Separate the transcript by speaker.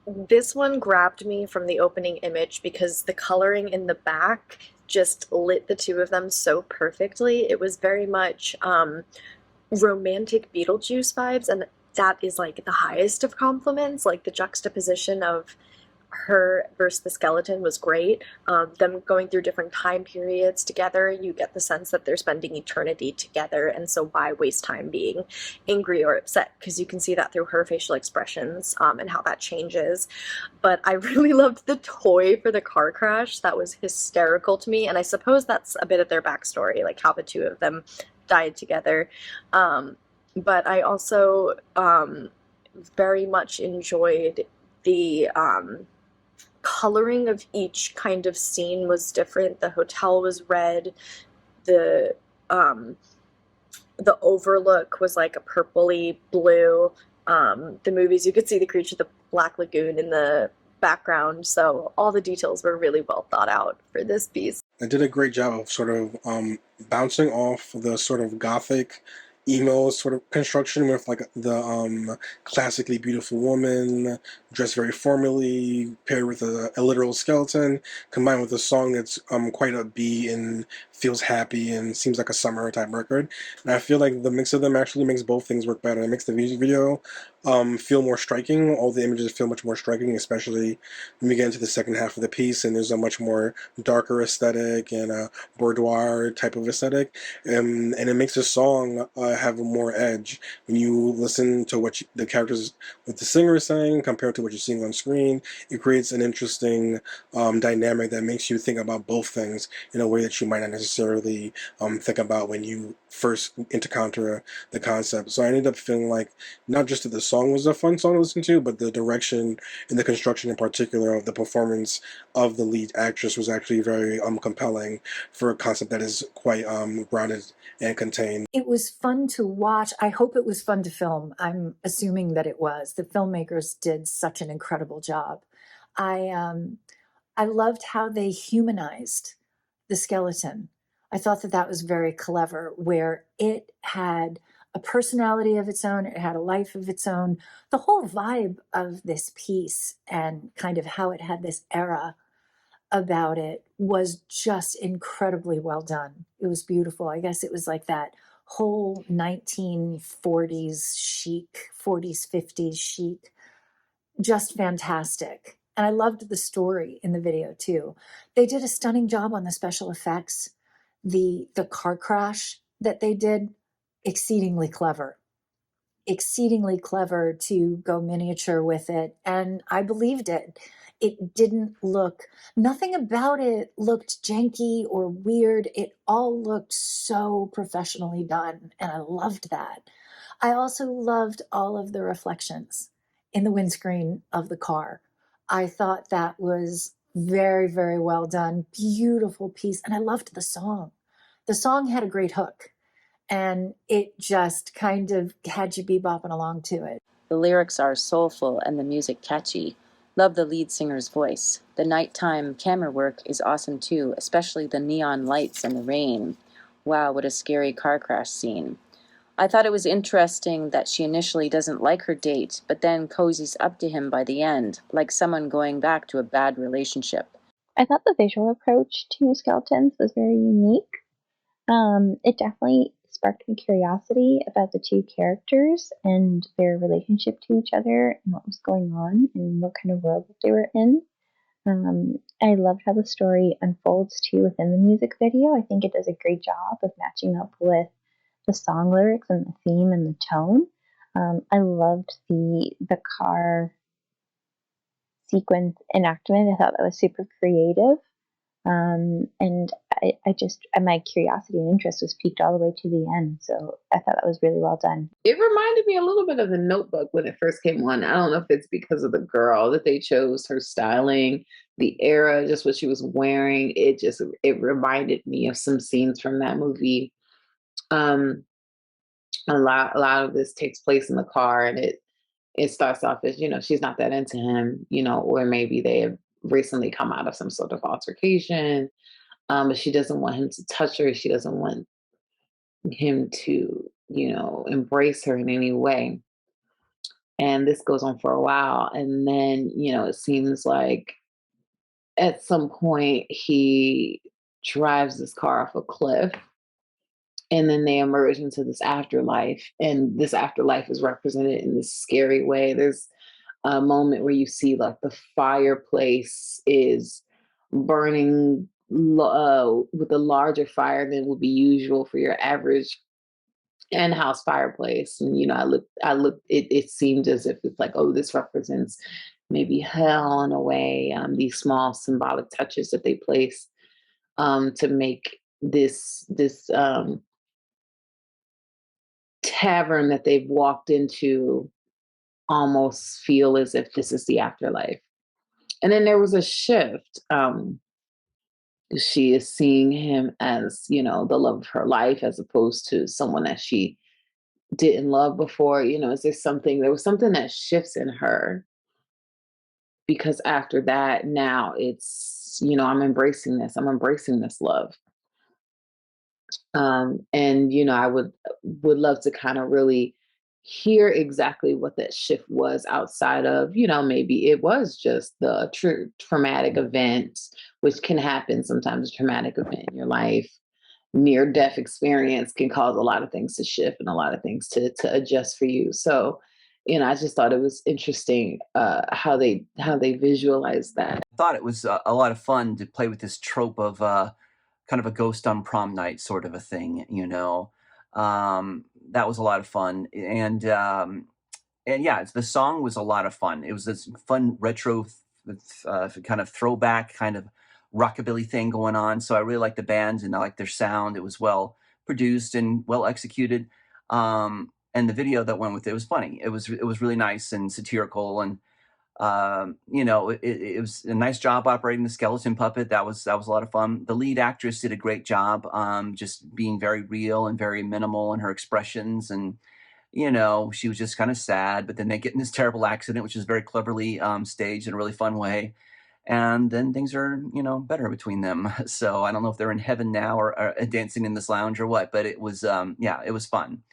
Speaker 1: This one grabbed me from the opening image because the coloring in the back just lit the two of them so perfectly. It was very much romantic Beetlejuice vibes, and that is like the highest of compliments. Like the juxtaposition of her versus the skeleton was great. Them going through different time periods together, you get the sense that they're spending eternity together, and so why waste time being angry or upset? Because you can see that through her facial expressions and how that changes. But I really loved the toy for the car crash. That was hysterical to me, and I suppose that's a bit of their backstory, like how the two of them died together. But I also very much enjoyed the coloring of each kind of scene was different. The hotel was red. The um, the overlook was like a purpley blue. The movies, you could see the creature of the Black Lagoon in the background. So all the details were really well thought out for this piece.
Speaker 2: I did a great job of sort of bouncing off the sort of gothic emo sort of construction with like the classically beautiful woman dressed very formally paired with a literal skeleton combined with a song that's quite upbeat and feels happy and seems like a summer type record. And I feel like the mix of them actually makes both things work better. It makes the music video feel more striking. All the images feel much more striking, especially when we get into the second half of the piece and there's a much more darker aesthetic and a boudoir type of aesthetic, and it makes the song have more edge when you listen to the characters, what the singer is saying compared to what you're seeing on screen. It creates an interesting dynamic that makes you think about both things in a way that you might not necessarily think about when you first encounter the concept. So I ended up feeling like not just that the song was a fun song to listen to, but the direction and the construction in particular of the performance of the lead actress was actually very compelling for a concept that is quite grounded and contained.
Speaker 3: It was fun to watch. I hope it was fun to film. I'm assuming that it was. The filmmakers did such an incredible job. I um, I loved how they humanized the skeleton. I thought that that was very clever, where it had a personality of its own, it had a life of its own. The whole vibe of this piece and kind of how it had this era about it was just incredibly well done. It was beautiful. I guess it was like that whole 1940s chic, 40s, 50s chic, just fantastic. And I loved the story in the video too. They did a stunning job on the special effects. The car crash that they did, exceedingly clever. Exceedingly clever to go miniature with it. And I believed it. It didn't look, nothing about it looked janky or weird. It all looked so professionally done. And I loved that. I also loved all of the reflections in the windscreen of the car. I thought that was very, very well done. Beautiful piece. And I loved the song. The song had a great hook and it just kind of had you be bopping along to it.
Speaker 4: The lyrics are soulful and the music catchy. Love the lead singer's voice. The nighttime camera work is awesome too, especially the neon lights and the rain. Wow, what a scary car crash scene. I thought it was interesting that she initially doesn't like her date, but then cozies up to him by the end, like someone going back to a bad relationship.
Speaker 5: I thought the visual approach to skeletons was very unique. It definitely sparked my curiosity about the two characters and their relationship to each other and what was going on and what kind of world that they were in. I loved how the story unfolds too within the music video. I think it does a great job of matching up with the song lyrics and the theme and the tone. I loved the car sequence enactment. I thought that was super creative. And I just, my curiosity and interest was piqued all the way to the end. So I thought that was really well done.
Speaker 6: It reminded me a little bit of The Notebook when it first came on. I don't know if it's because of the girl that they chose, her styling, the era, just what she was wearing. It reminded me of some scenes from that movie. Um, a lot of this takes place in the car, and it starts off as, she's not that into him, or maybe they have recently come out of some sort of altercation. But she doesn't want him to touch her. She doesn't want him to, embrace her in any way. And this goes on for a while. And then, it seems like at some point he drives this car off a cliff, and then they emerge into this afterlife. And this afterlife is represented in this scary way. There's a moment where you see like the fireplace is burning with a larger fire than would be usual for your average in-house fireplace. And I looked, it seemed as if it's like, oh, this represents maybe hell in a way. These small symbolic touches that they place to make this tavern that they've walked into almost feel as if this is the afterlife. And then there was a shift. She is seeing him as, the love of her life, as opposed to someone that she didn't love before. There was something that shifts in her, because after that, now it's, I'm embracing this love. And I would love to kind of really hear exactly what that shift was, outside of, maybe it was just the traumatic event, which can happen sometimes. A traumatic event in your life, near death experience, can cause a lot of things to shift and a lot of things to adjust for you. So, I just thought it was interesting how they visualize that.
Speaker 7: I thought it was a lot of fun to play with this trope of kind of a ghost on prom night sort of a thing, that was a lot of fun. And yeah, the song was a lot of fun. It was this fun retro, kind of throwback, kind of rockabilly thing going on. So I really like the band and I like their sound. It was well produced and well executed. And the video that went with it was funny. It was really nice and satirical, and it was a nice job operating the skeleton puppet. That was a lot of fun. The lead actress did a great job, just being very real and very minimal in her expressions. And she was just kind of sad, but then they get in this terrible accident, which is very cleverly staged in a really fun way. And then things are, better between them. So I don't know if they're in heaven now or dancing in this lounge or what, but it was, yeah, it was fun.